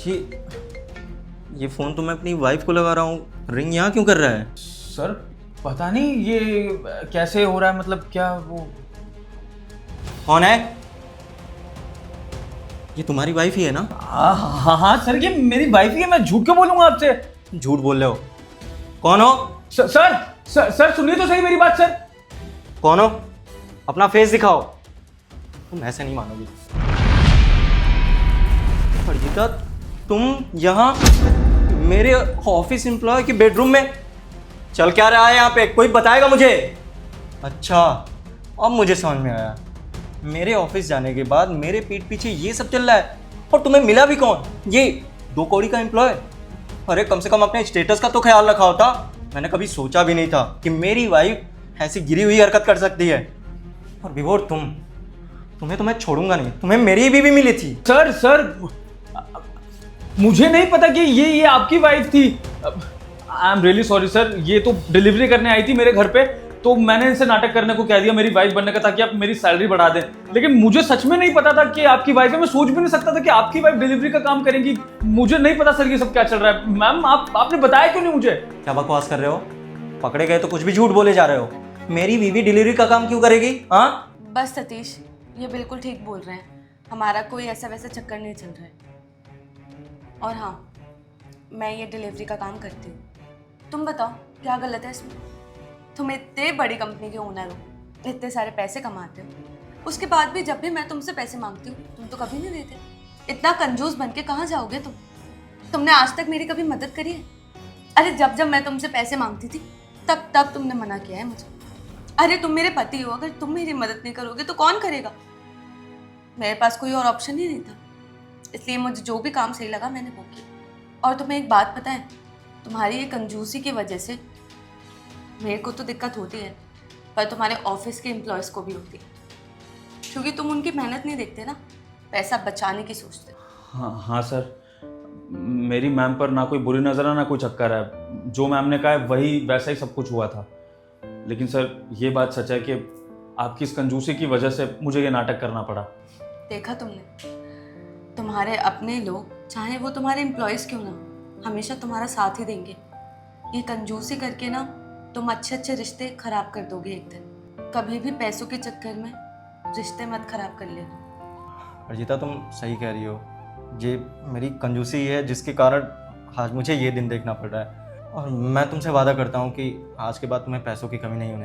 ये फ़ोन तो मैं अपनी वाइफ को लगा रहा हूँ, रिंग यहाँ क्यों कर रहा है? सर पता नहीं ये कैसे हो रहा है, मतलब क्या वो। कौन है? ये तुम्हारी वाइफ ही है ना? हाँ हाँ हाँ सर, ये मेरी वाइफ ही है, मैं झूठ क्यों बोलूंगा आपसे। झूठ बोल रहे हो। कौन हो? सर सुनिए तो सही मेरी बात सर। कौन हो? अपना फेस दिखाओ। तुम ऐसे नहीं मानोगी। अर्जिता, तुम यहाँ मेरे ऑफिस एम्प्लॉय के बेडरूम में चल क्या रहा है यहाँ पे? कोई बताएगा मुझे? अच्छा, अब मुझे समझ में आया। मेरे ऑफिस जाने के बाद मेरे पीठ पीछे ये सब चल रहा है, और तुम्हें मिला भी कौन? ये 2 कौड़ी का एम्प्लॉय। अरे कम से कम अपने स्टेटस का तो ख्याल रखा होता। मैंने कभी सोचा भी नहीं था कि मेरी वाइफ ऐसी गिरी हुई हरकत कर सकती है। और विभोर, तुम्हें तो मैं छोड़ूंगा नहीं। तुम्हें मेरी बीवी मिली थी। सर मुझे नहीं पता कि ये आपकी वाइफ थी। I am really sorry sir, ये तो डिलीवरी करने आई थी मेरे घर पे, तो मैंने इनसे नाटक करने को कह दिया मेरी वाइफ बनने का, ताकि आप मेरी सैलरी बढ़ा दें। लेकिन मुझे सच में नहीं पता था कि आपकी वाइफ है। मैं सोच भी नहीं सकता था कि आपकी वाइफ डिलीवरी का काम करेंगी। मुझे नहीं पता सर ये सब क्या चल रहा है। मैम आपने बताया क्यों नहीं मुझे? क्या बकवास कर रहे हो? पकड़े गए तो कुछ भी झूठ बोले जा रहे हो। मेरी बीवी डिलीवरी का काम क्यों करेगी? हाँ, बस सतीश, ये बिल्कुल ठीक बोल रहे हैं। हमारा कोई ऐसा वैसा चक्कर नहीं चल रहा है। और हाँ, मैं ये डिलीवरी का काम करती हूँ। तुम बताओ क्या गलत है इसमें? तुम इतने बड़ी कंपनी के ओनर हो, इतने सारे पैसे कमाते हो, उसके बाद भी जब भी मैं तुमसे पैसे मांगती हूँ तुम तो कभी नहीं देते। इतना कंजूस बन के कहाँ जाओगे तुम? तुमने आज तक मेरी कभी मदद करी है? अरे जब मैं तुमसे पैसे मांगती थी तब तुमने मना किया है मुझे। अरे तुम मेरे पति हो, अगर तुम मेरी मदद नहीं करोगे तो कौन करेगा? मेरे पास कोई और ऑप्शन ही नहीं था, इसलिए मुझे जो भी काम सही लगा मैंने वो किया। और तुम्हें एक बात पता है, तुम्हारी ये कंजूसी की वजह से मेरे को तो दिक्कत होती है, पर तुम्हारे ऑफिस के एम्प्लॉयज़ को भी होती है, क्योंकि तुम उनकी मेहनत नहीं देखते ना, पैसा बचाने की सोचते। हाँ सर, मेरी मैम पर ना कोई बुरी नज़र है ना कोई चक्कर है। जो मैम ने कहा है वही वैसा ही सब कुछ हुआ था। लेकिन सर ये बात सच है कि आपकी इस कंजूसी की वजह से मुझे ये नाटक करना पड़ा। देखा तुमने, तुम्हारे अपने लोग चाहे वो तुम्हारे एम्प्लॉयज़ क्यों ना, हमेशा तुम्हारा साथ ही देंगे। ये कंजूसी करके ना तुम अच्छे रिश्ते खराब कर दोगे एक दिन। कभी भी पैसों के चक्कर में रिश्ते मत खराब कर लेना। अर्जिता, तुम सही कह रही हो। ये मेरी कंजूसी है जिसके कारण आज मुझे ये दिन देखना पड़ रहा है। और मैं तुमसे वादा करता हूँ कि आज के बाद तुम्हें पैसों की कमी नहीं होने